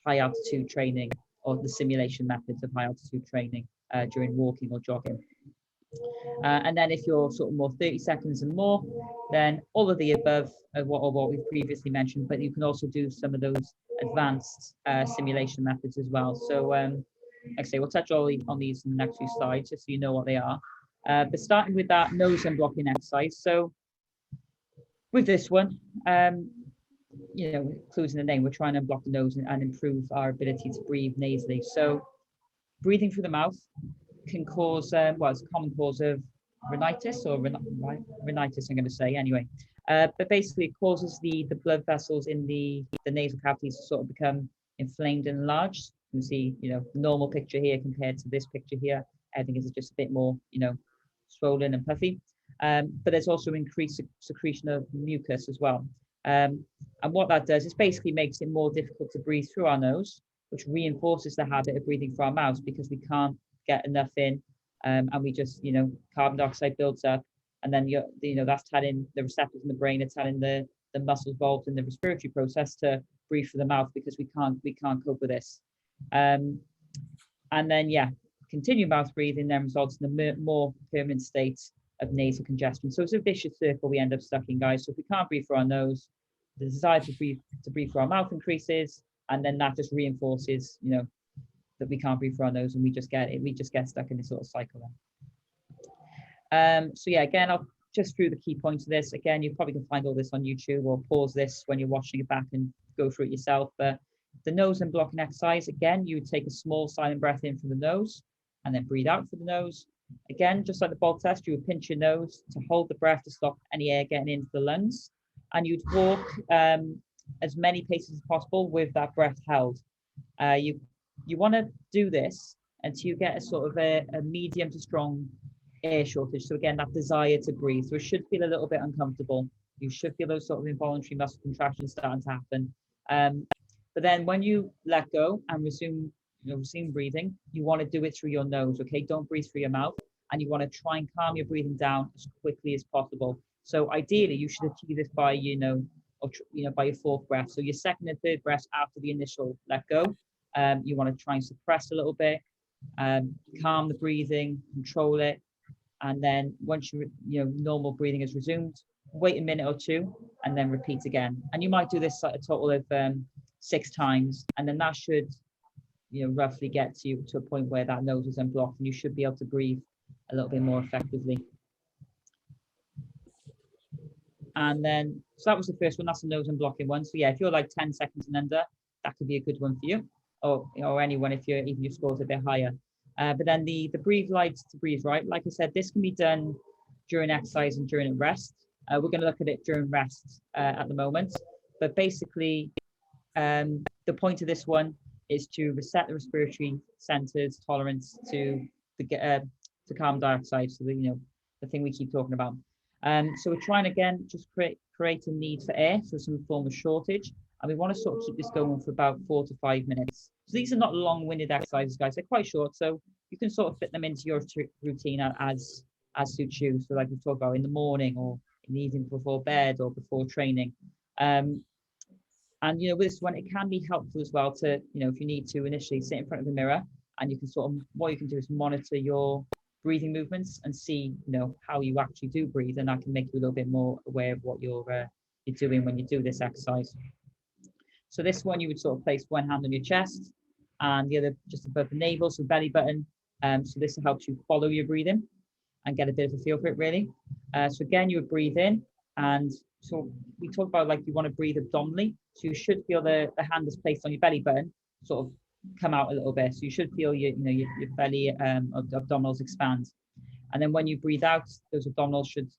high altitude training or the simulation methods of high altitude training during walking or jogging. And then if you're sort of more 30 seconds and more, then all of the above of what we've previously mentioned, but you can also do some of those advanced simulation methods as well. So like I say, we'll touch on these in the next few slides, just so you know what they are. But starting with that nose unblocking exercise. So with this one, including the name, we're trying to unblock the nose and improve our ability to breathe nasally. So breathing through the mouth can cause, it's a common cause of rhinitis or rhinitis, I'm going to say anyway. But basically it causes the blood vessels in the nasal cavities to sort of become inflamed and enlarged. You can see, the normal picture here compared to this picture here. Everything is just a bit more, swollen and puffy. But there's also increased secretion of mucus as well. And what that does is basically makes it more difficult to breathe through our nose, which reinforces the habit of breathing through our mouths because we can't get enough in, and we just, carbon dioxide builds up, and then that's telling the receptors in the brain, it's telling the muscles involved in the respiratory process to breathe through the mouth because we can't cope with this. And then continue mouth breathing then results in a more permanent state of nasal congestion. So it's a vicious circle we end up stuck in, guys. So if we can't breathe through our nose, the desire to breathe through our mouth increases, and then that just reinforces, that we can't breathe through our nose, and we just get stuck in this sort of cycle then. So yeah, again, I'll just through the key points of this. Again, you probably can find all this on YouTube, or pause this when you're watching it back and go through it yourself. But the nose unblocking exercise, again, you would take a small silent breath in from the nose and then breathe out through the nose. Again, just like the bolt test, you would pinch your nose to hold the breath to stop any air getting into the lungs, and you'd walk as many paces as possible with that breath held. You want to do this until you get a sort of a medium to strong air shortage. So again, that desire to breathe. So it should feel a little bit uncomfortable. You should feel those sort of involuntary muscle contractions starting to happen. But then when you let go and resume breathing, you want to do it through your nose, okay? Don't breathe through your mouth, and you want to try and calm your breathing down as quickly as possible. So ideally, you should achieve this by, by your fourth breath. So your second and third breaths after the initial let go. You want to try and suppress a little bit, calm the breathing, control it, and then once normal breathing is resumed, wait a minute or two, and then repeat again. And you might do this a total of 6 times, and then that should roughly get you to a point where that nose is unblocked, and you should be able to breathe a little bit more effectively. And then, so that was the first one. That's the nose unblocking one. So yeah, if you're like 10 seconds and under, that could be a good one for you. or anyone if you're even your score's a bit higher. But then the breathe light to breathe right, like I said, this can be done during exercise and during a rest. We're going to look at it during rest at the moment, but basically the point of this one is to reset the respiratory centers tolerance to carbon dioxide, so the thing we keep talking about. So we're trying again just create a need for air, so some form of shortage, and we want to sort of keep this going for about 4 to 5 minutes. So these are not long-winded exercises, guys. They're quite short, so you can sort of fit them into your routine as suits you. So like we talked about in the morning or in the evening before bed or before training. And with this one, it can be helpful as well to, if you need to initially sit in front of the mirror, and you can what you can do is monitor your breathing movements and see, how you actually do breathe, and that can make you a little bit more aware of what you're doing when you do this exercise. So this one, you would sort of place one hand on your chest and the other just above the navel, so belly button. So this helps you follow your breathing and get a bit of a feel for it, really. So again, you would breathe in, and so we talk about like you want to breathe abdominally. So you should feel the hand that's placed on your belly button sort of come out a little bit. So you should feel your belly abdominals expand. And then when you breathe out, those abdominals should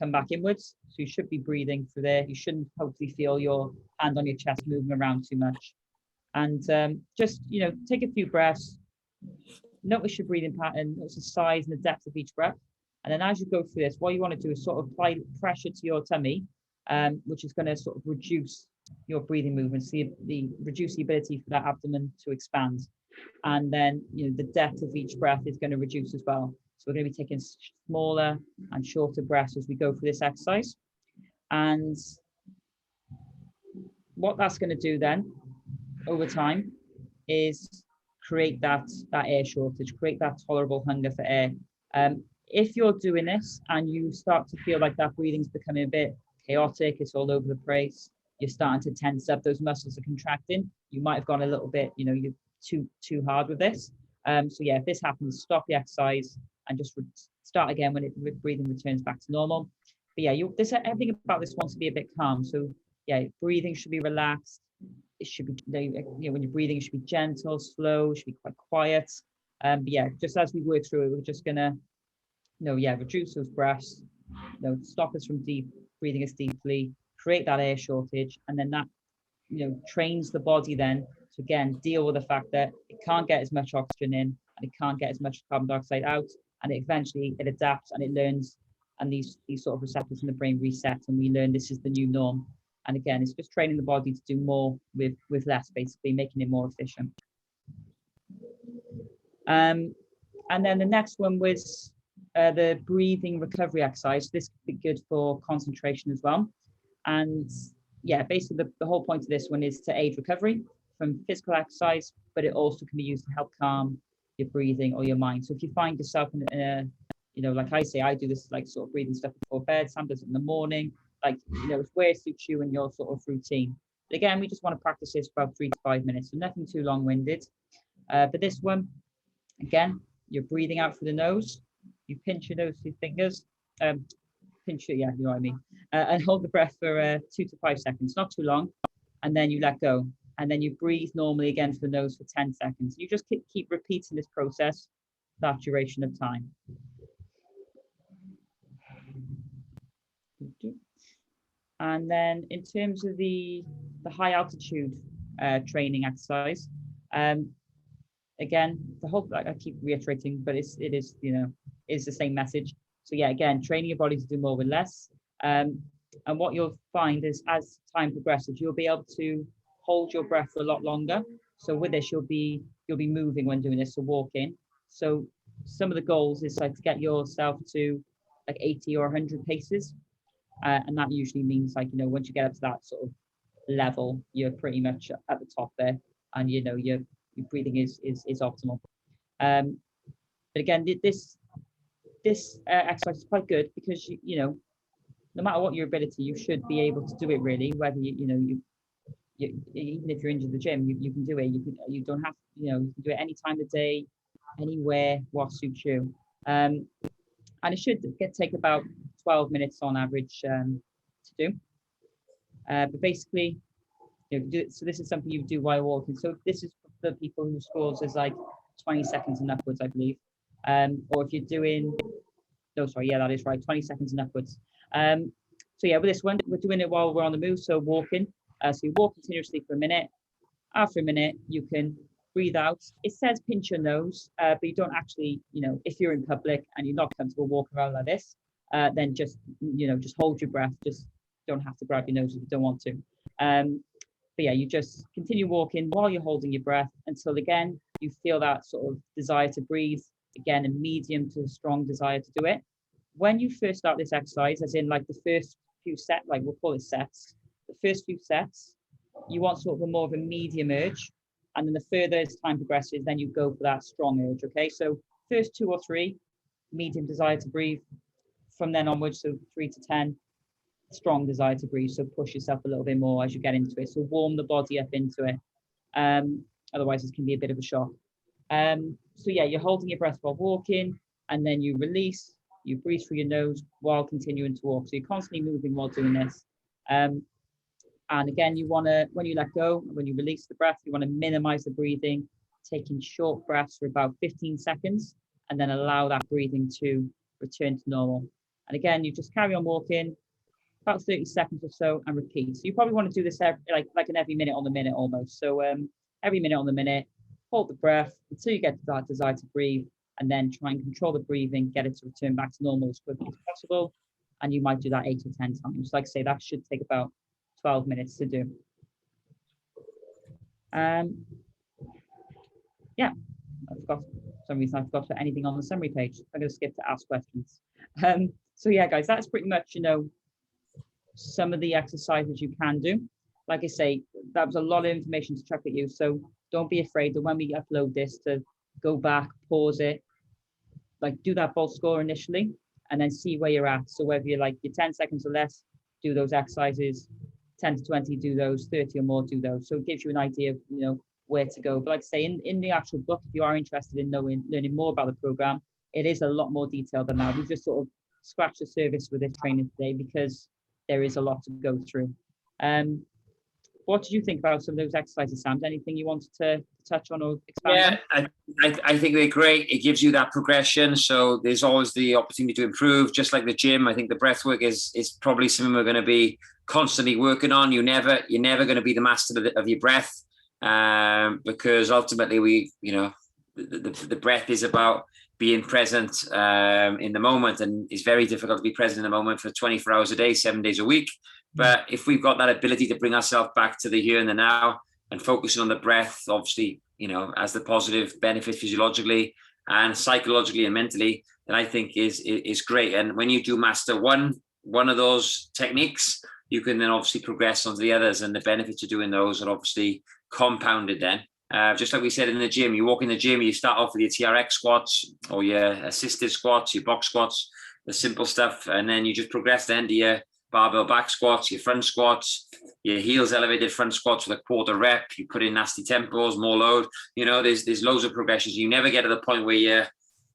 come back inwards. So you should be breathing through there. You shouldn't hopefully feel your hand on your chest moving around too much. And just, take a few breaths. Notice your breathing pattern, notice the size and the depth of each breath. And then as you go through this, what you want to do is sort of apply pressure to your tummy, which is going to sort of reduce your breathing movements, reduce the ability for that abdomen to expand. And then, the depth of each breath is going to reduce as well. So we're going to be taking smaller and shorter breaths as we go through this exercise. And what that's going to do then over time is create that air shortage, create that tolerable hunger for air. If you're doing this and you start to feel like that breathing's becoming a bit chaotic, it's all over the place, you're starting to tense up, those muscles are contracting, you might have gone a little bit, you're too hard with this. So yeah, if this happens, stop the exercise and just start again when breathing returns back to normal. But yeah, everything about this wants to be a bit calm. So yeah, breathing should be relaxed. It should be, when you're breathing, it should be gentle, slow, it should be quite quiet. But yeah, just as we work through it, we're just gonna, reduce those breaths, stop us from breathing as deeply, create that air shortage, and then that, trains the body then to again deal with the fact that it can't get as much oxygen in and it can't get as much carbon dioxide out, and eventually it adapts and it learns, and these sort of receptors in the brain reset, and we learn this is the new norm. And again, it's just training the body to do more with less, basically making it more efficient. And then the next one was the breathing recovery exercise. This could be good for concentration as well. And yeah, basically the whole point of this one is to aid recovery from physical exercise, but it also can be used to help calm your breathing or your mind. So if you find yourself in a, like I say, I do this like sort of breathing stuff before bed, some does it in the morning, like, it's where it suits you and your sort of routine. But again, we just want to practice this for about 3 to 5 minutes, so nothing too long-winded. But this one, again, you're breathing out through the nose, you pinch your nose with your fingers, pinch it, yeah, you know what I mean, and hold the breath for 2 to 5 seconds, not too long, and then you let go, and then you breathe normally again through the nose for 10 seconds. You just keep repeating this process that duration of time. And then in terms of the high altitude training exercise, again, the whole, I keep reiterating, but it is the same message. So yeah, again, training your body to do more with less. And what you'll find is as time progresses, you'll be able to hold your breath for a lot longer. So with this, you'll be moving when doing this, so walking. So some of the goals is like to get yourself to like 80 or 100 paces. And that usually means like, once you get up to that sort of level, you're pretty much at the top there, and your breathing is optimal. But again, this exercise is quite good because no matter what your ability, you should be able to do it really. Whether you even if you're into the gym, you can do it. You don't have you can do it any time of day, anywhere, what suits you. And it should take about 12 minutes on average to do. But basically, so this is something you do while walking. So this is for people whose scores is like 20 seconds and upwards, I believe. Or if you're doing, no, sorry, yeah, that is right, 20 seconds and upwards. So yeah, with this one, we're doing it while we're on the move, so walking. So you walk continuously for a minute. After a minute, you can breathe out. It says pinch your nose, but you don't actually, if you're in public and you're not comfortable walking around like this, then just hold your breath. Just don't have to grab your nose if you don't want to. But yeah, you just continue walking while you're holding your breath until again, you feel that sort of desire to breathe. Again, a medium to strong desire to do it. When you first start this exercise, as in like the first few sets, like we'll call it sets, the first few sets, you want sort of a more of a medium urge. And then the further as time progresses, then you go for that strong urge. Okay, so first 2 or 3, medium desire to breathe. From then onwards, so 3 to 10, strong desire to breathe. So push yourself a little bit more as you get into it. So warm the body up into it. Otherwise, it can be a bit of a shock. So yeah, you're holding your breath while walking, and then you release. You breathe through your nose while continuing to walk. So you're constantly moving while doing this. And again, you want to, when you let go, when you release the breath, you want to minimize the breathing, taking short breaths for about 15 seconds, and then allow that breathing to return to normal. And again, you just carry on walking about 30 seconds or so and repeat. So you probably want to do this like an every minute on the minute almost. So every minute on the minute, hold the breath until you get to that desire to breathe, and then try and control the breathing, get it to return back to normal as quickly as possible. And you might do that 8 or 10 times. Like I say, that should take about 12 minutes to do. Yeah, for some reason I forgot to put anything on the summary page. I'm going to skip to ask questions. So yeah, guys, that's pretty much, some of the exercises you can do. Like I say, that was a lot of information to chuck at you. So don't be afraid that when we upload this to go back, pause it, like do that bolt score initially, and then see where you're at. So whether you're like you're 10 seconds or less, do those exercises, 10 to 20, do those, 30 or more, do those. So it gives you an idea of, where to go. But like I say, in the actual book, if you are interested in learning more about the program, it is a lot more detailed than that. We've just sort of scratched the surface with this training today because there is a lot to go through. What did you think about some of those exercises, Sam? Anything you wanted to touch on or expand on? Yeah, I think they're great. It gives you that progression. So there's always the opportunity to improve, just like the gym. I think the breath work is probably something we're going to be constantly working on. You're never going to be the master of your breath, because ultimately the breath is about being present in the moment, and it's very difficult to be present in the moment for 24 hours a day, 7 days a week. But if we've got that ability to bring ourselves back to the here and the now and focusing on the breath, obviously, as the positive benefit physiologically and psychologically and mentally, then I think is great. And when you do master one of those techniques, you can then obviously progress onto the others, and the benefits of doing those are obviously compounded then. Just like we said in the gym, you walk in the gym, you start off with your TRX squats or your assisted squats, your box squats, the simple stuff, and then you just progress then to your barbell back squats, your front squats, your heels elevated front squats with a quarter rep. You put in nasty tempos, more load. There's loads of progressions. You never get to the point where you're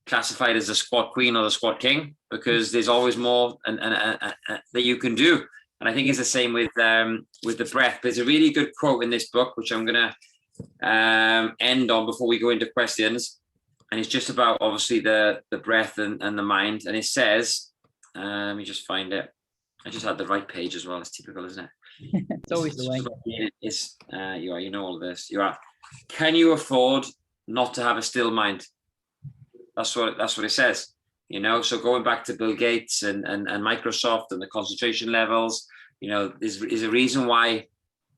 classified as a squat queen or the squat king, because there's always more that you can do. And I think it's the same with the breath. There's a really good quote in this book, which I'm going to end on before we go into questions. And it's just about obviously the breath and the mind. And it says, let me just find it. I just had the right page as well. It's typical, isn't it? It's always the way. You know all of this. You are. Can you afford not to have a still mind? That's what it says. So going back to Bill Gates and Microsoft and the concentration levels, there's a reason why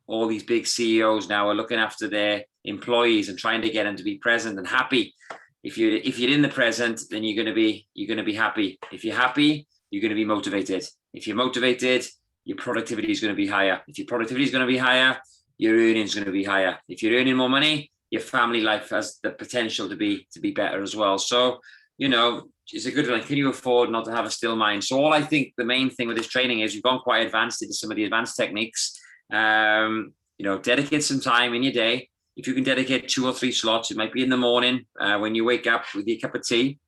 all these big CEOs now are looking after their employees and trying to get them to be present and happy. If you're in the present, then you're going to be happy. If you're happy, you're going to be motivated. If you're motivated, your productivity is going to be higher. If your productivity is going to be higher, your earnings are going to be higher. If you're earning more money, your family life has the potential to be better as well. So, it's a good one. Can you afford not to have a still mind? So all I think the main thing with this training is you've gone quite advanced into some of the advanced techniques. Dedicate some time in your day. If you can dedicate 2 or 3 slots, it might be in the morning when you wake up with your cup of tea.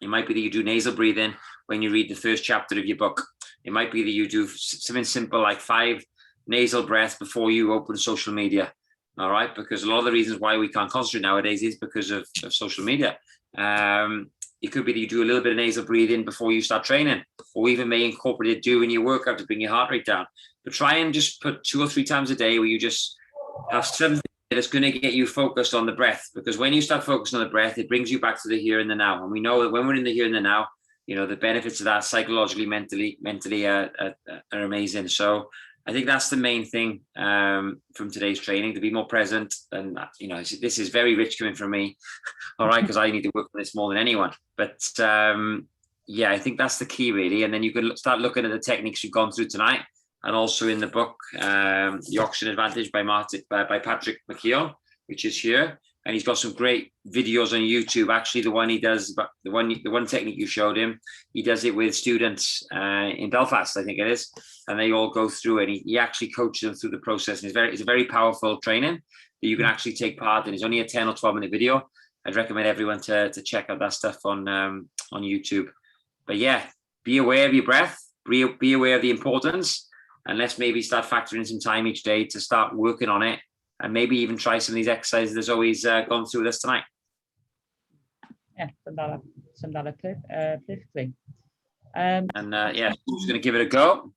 It might be that you do nasal breathing when you read the first chapter of your book. It might be that you do something simple like 5 nasal breaths before you open social media. All right, because a lot of the reasons why we can't concentrate nowadays is because of social media. It could be that you do a little bit of nasal breathing before you start training, or even may incorporate it during your workout to bring your heart rate down. But try and just put 2 or 3 times a day where you just have something that's going to get you focused on the breath. Because when you start focusing on the breath, it brings you back to the here and the now. And we know that when we're in the here and the now, you know, the benefits of that psychologically, mentally are amazing. So I think that's the main thing from today's training, to be more present. And, you know, this is very rich coming from me, all right, because I need to work on this more than anyone. But yeah, I think that's the key, really. And then you can start looking at the techniques you've gone through tonight, and also in the book, The Oxygen Advantage by Patrick McKeown, which is here. And he's got some great videos on YouTube. Actually, the one he does, the one technique you showed him, he does it with students in Belfast, I think it is, and they all go through it. And he actually coaches them through the process. And it's a very powerful training that you can actually take part in. It's only a 10 or 12-minute video. I'd recommend everyone to check out that stuff on YouTube. But yeah, be aware of your breath. Be aware of the importance, and let's maybe start factoring some time each day to start working on it. And maybe even try some of these exercises that's always gone through with us tonight. Yeah, sum that up perfectly. And yeah, who's going to give it a go?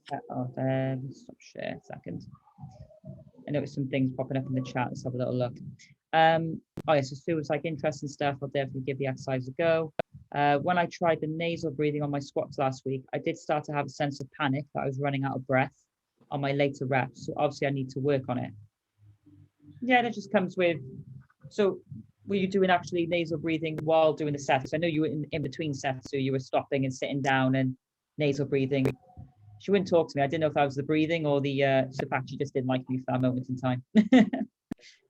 Stop share a second. I noticed some things popping up in the chat. Let's have a little look. Oh yeah, so Sue was like interesting stuff. I'll definitely give the exercise a go. When I tried the nasal breathing on my squats last week, I did start to have a sense of panic that I was running out of breath on my later reps. So obviously I need to work on it. Yeah, that just comes with, so were you doing actually nasal breathing while doing the sets? I know you were in between sets, so you were stopping and sitting down and nasal breathing. She wouldn't talk to me. I didn't know if that was the breathing or the fact she just didn't like me for that moment in time.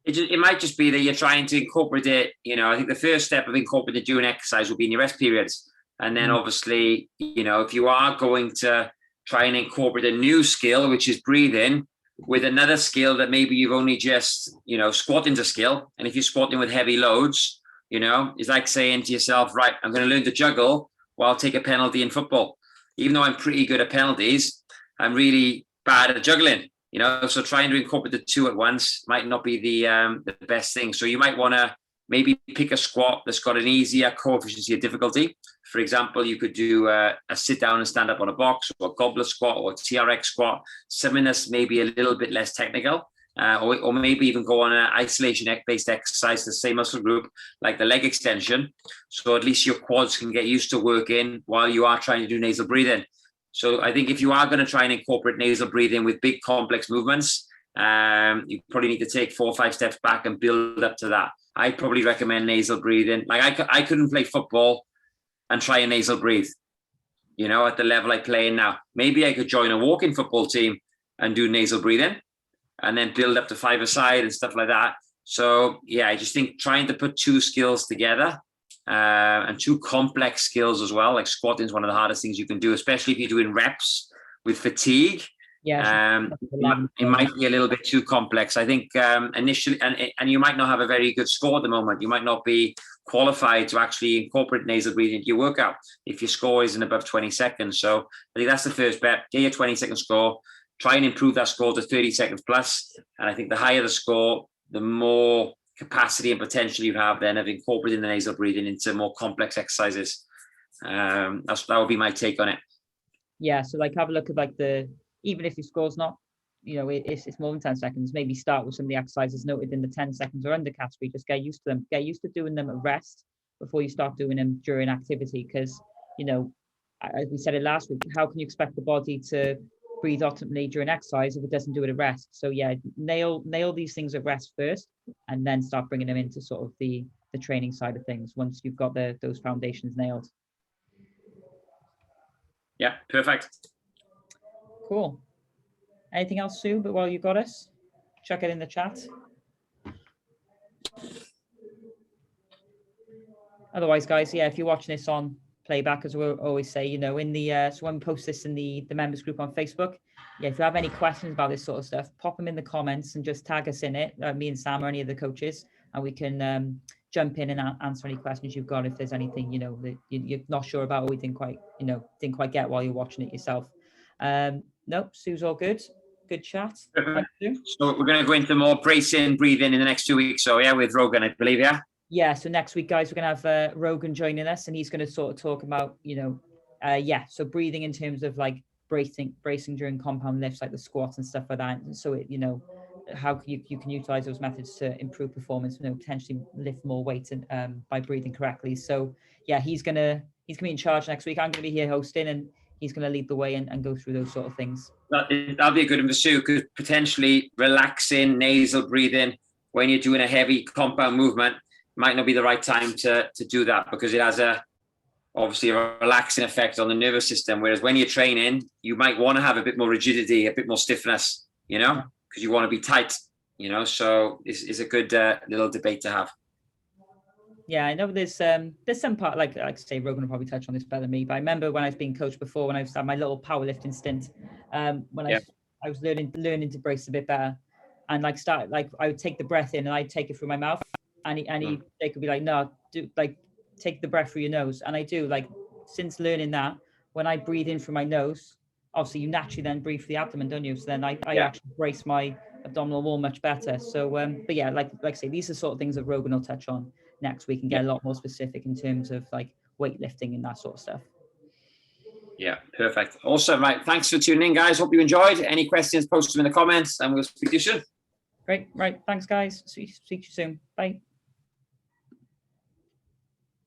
It might just be that you're trying to incorporate it. You know, I think the first step of incorporating during exercise will be in your rest periods. And then obviously, you know, if you are going to try and incorporate a new skill, which is breathing, with another skill that maybe you've only just, you know, squatting's a skill. And if you're squatting with heavy loads, you know, it's like saying to yourself, right, I'm going to learn to juggle while I'll take a penalty in football. Even though I'm pretty good at penalties, I'm really bad at juggling, you know, so trying to incorporate the two at once might not be the best thing. So you might want to maybe pick a squat that's got an easier coefficient of difficulty. For example, you could do a sit down and stand up on a box, or a goblet squat, or a TRX squat, something that's maybe a little bit less technical, or maybe even go on an isolation-based exercise, the same muscle group, like the leg extension. So at least your quads can get used to working while you are trying to do nasal breathing. So I think if you are going to try and incorporate nasal breathing with big complex movements, you probably need to take 4 or 5 steps back and build up to that. I probably recommend nasal breathing. Like I couldn't play football and try and nasal breathe, you know, at the level I play in now. Maybe I could join a walking football team and do nasal breathing and then build up to 5-a-side and stuff like that. So yeah, I just think trying to put 2 skills together and 2 complex skills as well, like squatting is one of the hardest things you can do, especially if you're doing reps with fatigue. Yeah, it might be a little bit too complex. I think initially, and you might not have a very good score at the moment. You might not be qualified to actually incorporate nasal breathing into your workout if your score isn't above 20 seconds. So I think that's the first bet. Get your 20-second score. Try and improve that score to 30 seconds plus. And I think the higher the score, the more capacity and potential you have then of incorporating the nasal breathing into more complex exercises. That would be my take on it. Yeah, so like have a look at like even if your score's not, you know, it's more than 10 seconds, maybe start with some of the exercises noted in the 10 seconds or under category. Just get used to them. Get used to doing them at rest before you start doing them during activity. Because, you know, as we said it last week, how can you expect the body to breathe optimally during exercise if it doesn't do it at rest? So yeah, nail these things at rest first, and then start bringing them into sort of the training side of things once you've got those foundations nailed. Yeah, perfect. Cool. Anything else, Sue? But while you got us, chuck it in the chat. Otherwise, guys, yeah, if you're watching this on playback, as we always say, you know, in the so when we post this in the members group on Facebook, yeah, if you have any questions about this sort of stuff, pop them in the comments and just tag us in it, me and Sam or any of the coaches, and we can jump in and answer any questions you've got if there's anything, you know, that you're not sure about or we didn't quite get while you're watching it yourself. Nope, Sue's all good. good chat. Perfect. Thank you. So we're going to go into more bracing, breathing in the next 2 weeks. So yeah, with Rogan, I believe, yeah. Yeah, so next week, guys, we're gonna have Rogan joining us, and he's gonna sort of talk about, so breathing in terms of like bracing during compound lifts, like the squats and stuff like that. And so how you can utilize those methods to improve performance, potentially lift more weight and by breathing correctly. So yeah, he's gonna be in charge next week. I'm gonna be here hosting, and he's gonna lead the way and go through those sort of things. That'll be a good one to pursue, because potentially relaxing nasal breathing when you're doing a heavy compound movement might not be the right time to do that, because it has obviously a relaxing effect on the nervous system. Whereas when you're training, you might want to have a bit more rigidity, a bit more stiffness, because you want to be tight, so it's a good little debate to have. Yeah, I know there's some part, like I say, Rogan will probably touch on this better than me, but I remember when I was being coached before, when I was at my little powerlifting stint, when I was learning to brace a bit better, and I would take the breath in and I'd take it through my mouth, and they could be like, no, take the breath through your nose, and I do. Like, since learning that, when I breathe in through my nose, obviously you naturally then breathe through the abdomen, don't you? So then I actually brace my abdominal wall much better. So but yeah, like I say, these are sort of things that Rogan will touch on next week and get a lot more specific in terms of like weightlifting and that sort of stuff. Yeah, perfect. Awesome. Right. Thanks for tuning in, guys. Hope you enjoyed. Any questions, post them in the comments, and we'll speak to you soon. Great. Right. Thanks, guys. Speak to you soon. Bye.